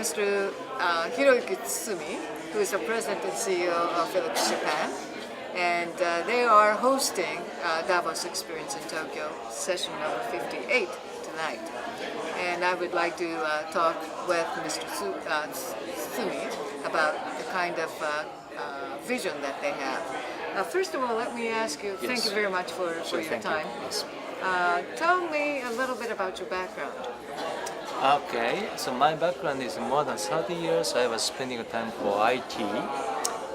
Mr. Hiroyuki Tsutsumi, who is the president and CEO of Philips Japan. And they are hosting Davos Experience in Tokyo, session number 58 tonight. And I would like to talk with Mr. Tsutsumi about the kind of vision that they have. First of all, let me ask you, thank you very much for your time. Yes. Tell me a little bit about your background. Okay, so my background is more than 30 years. I was spending time for IT.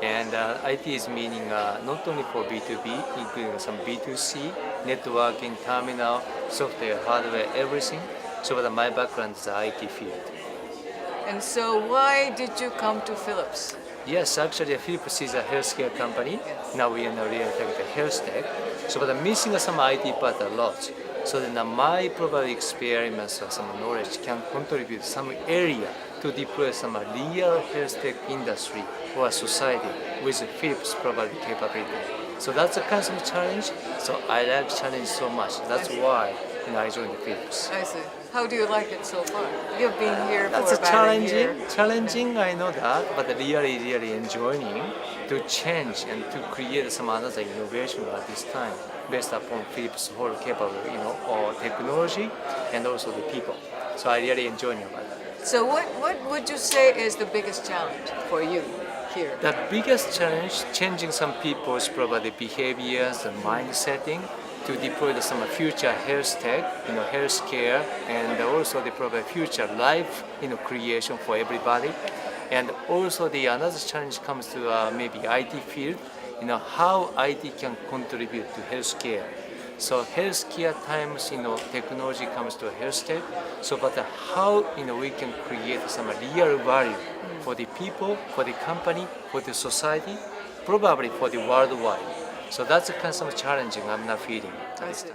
And IT is meaning not only for B2B, including some B2C, networking, terminal, software, hardware, everything. So my background is the IT field. And so why did you come to Philips? Yes, actually Philips is a healthcare company. Yes. Now we are now really the health tech. So but I'm missing some IT part a lot. So then my probably experience or some knowledge can contribute some area to deploy some real health tech industry or society with Philips probably capability. So that's a kind of challenge. So I like challenge so much. That's why I joined the Philips. I see. How do you like it so far? You've been here That's for a about a year. challenging, I know that, but really enjoying to change and to create some other innovation at this time based upon Philips' whole capable, or technology and also the people. So I really enjoy about that. So what would you say is the biggest challenge for you here? The biggest challenge, changing some people's probably behaviors and mind setting to deploy some future health tech, healthcare, and also the probably future life, creation for everybody. And also the another challenge comes to maybe IT field, how IT can contribute to healthcare. So healthcare times, technology comes to health tech. So, but how, we can create some real value for the people, for the company, for the society, probably for the worldwide. So that's a kind of challenging I'm not feeling at this time.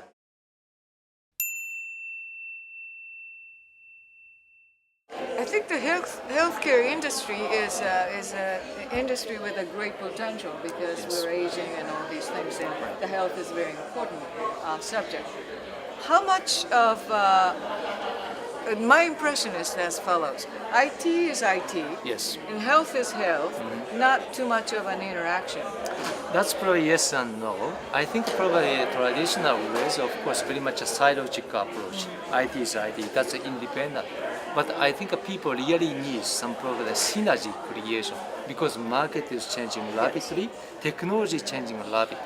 I think the healthcare industry is an industry with a great potential because we're aging and all these things, and the health is a very important subject. How much of my impression is as follows: IT is IT, Yes. and health is health. Not too much of an interaction. That's probably yes and no. I think probably traditional ways, of course, very much a silogical approach. IT is IT, that's independent. But I think people really need some probably synergy creation because market is changing rapidly, technology is changing rapidly.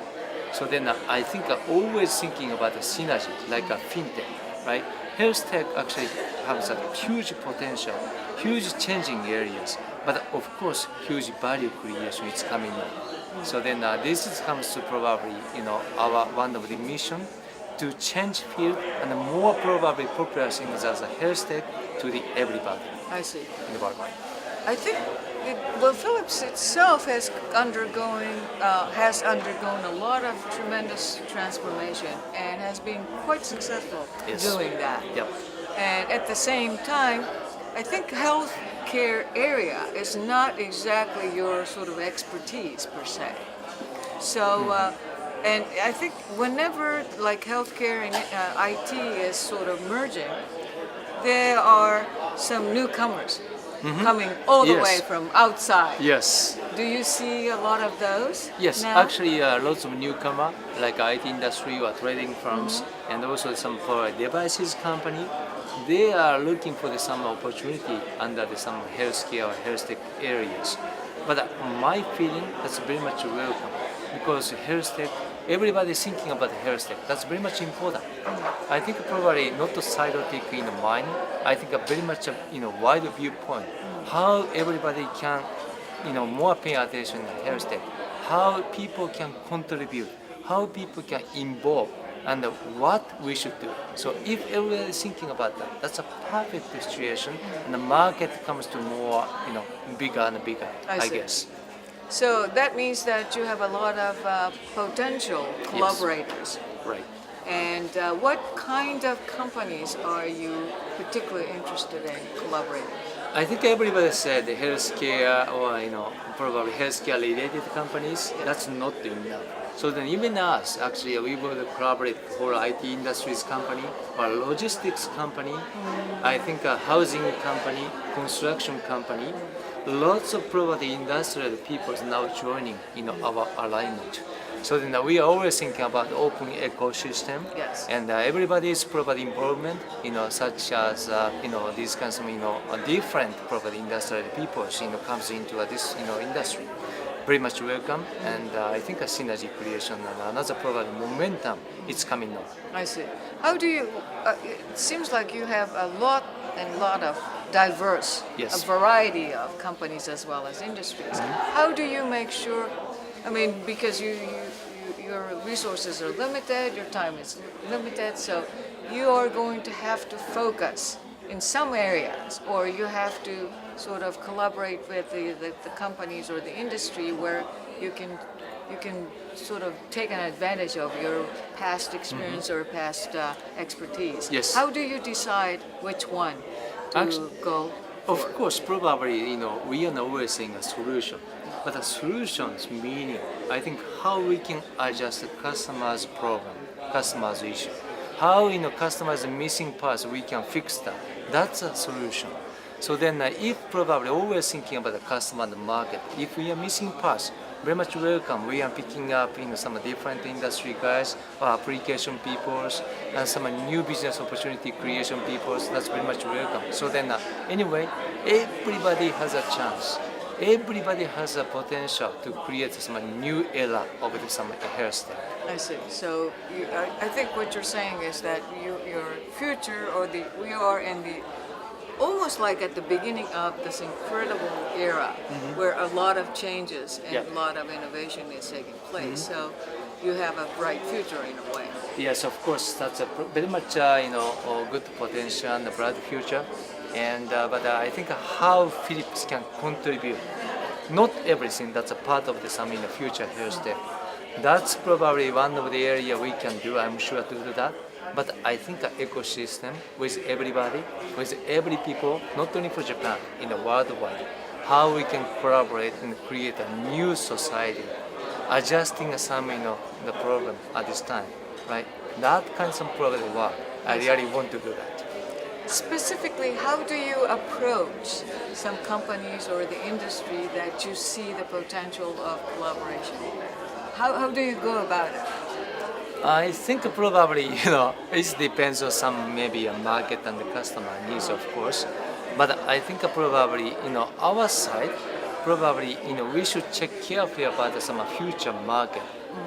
So then I think always thinking about the synergy, like a fintech, right? Health tech actually has a huge potential, huge changing areas, but of course, huge value creation is coming in. So then this comes to probably, our one of the mission to change field and more probably popular things as a health tech to the everybody. I see. In the world. I think, Philips itself has undergone a lot of tremendous transformation and has been quite successful doing that. Yep. And at the same time, I think healthcare area is not exactly your sort of expertise per se. So, and I think whenever like healthcare and IT is sort of merging, there are some newcomers coming all the way from outside. Yes. Do you see a lot of those? Yes, now? actually lots of newcomer like IT industry or trading firms and also some for devices company. They are looking for some opportunity under some healthcare or health tech areas. But my feeling that's very much welcome because health tech, everybody is thinking about health tech. That's very much important. I think probably not a silo tech in mind. I think a very much wide viewpoint. How everybody can more pay attention to health tech. How people can contribute. How people can involve. And what we should do. So if everybody is thinking about that, that's a perfect situation, and the market comes to more, bigger and bigger, I guess. So that means that you have a lot of potential collaborators. Yes. Right. And what kind of companies are you particularly interested in collaborating? I think everybody said the healthcare or probably healthcare related companies. That's not enough. So then even us actually we will collaborate for IT industries company or logistics company. I think a housing company, construction company. Lots of probably industrial people now joining our alignment. So then we are always thinking about open ecosystem, Yes. and everybody is probably involvement, such as these kinds of different probably industrial people, comes into this industry. Very much welcome, and I think a synergy creation and another probably momentum is coming now. I see. How do you? It seems like you have a lot of diverse, Yes. a variety of companies as well as industries. How do you make sure? I mean, because your resources are limited, your time is limited, so you are going to have to focus in some areas, or you have to sort of collaborate with the companies or the industry where you can sort of take an advantage of your past experience or past expertise. Yes. How do you decide which one to go for? Of course, probably we are always saying a solution, but the solutions meaning I think how we can adjust the customer's problem, customer's issue, how customers missing parts we can fix that. That's a solution. So then, if probably always thinking about the customer and the market, if we are missing parts, very much welcome. We are picking up some different industry guys, or application peoples, and some new business opportunity creation peoples. That's very much welcome. So then, anyway, everybody has a chance. Everybody has a potential to create some new era of some hairstyle. I see. So I think what you're saying is that your future, or we are in the almost like at the beginning of this incredible era where a lot of changes and a lot of innovation is taking place. So you have a bright future in a way. Yes, of course, that's very much a good potential and a bright future. And but I think how Philips can contribute, not everything. That's a part of the some in the future hairstyle. That's probably one of the area we can do. I'm sure to do that. But I think an ecosystem with everybody, with every people, not only for Japan, in the worldwide, how we can collaborate and create a new society, adjusting some the problem at this time, right? That kind of problem work. I really want to do that. Specifically, how do you approach some companies or the industry that you see the potential of collaboration? How do you go about it? I think probably it depends on some maybe a market and the customer needs, of course. But I think probably our side probably we should check carefully about some future market,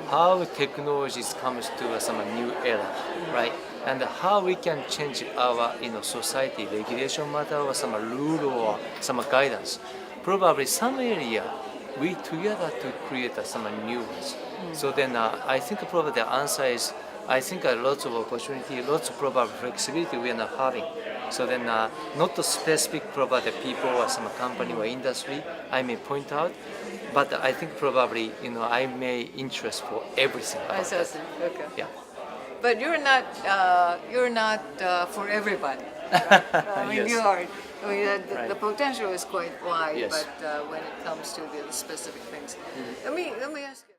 how technologies comes to some new era, right? And how we can change our society regulation matter or some rule or some guidance. Probably some area we together to create some new ones. So then I think probably the answer is I think lots of opportunity, lots of probably flexibility we are now having. So then not to specific probably people or some company or industry I may point out, but I think probably I may interest for everything. I see. Okay. Yeah. But you're not for everybody. Right? I mean, Yes. you are. I mean, the Right. potential is quite wide, Yes. but when it comes to the specific things, let me ask.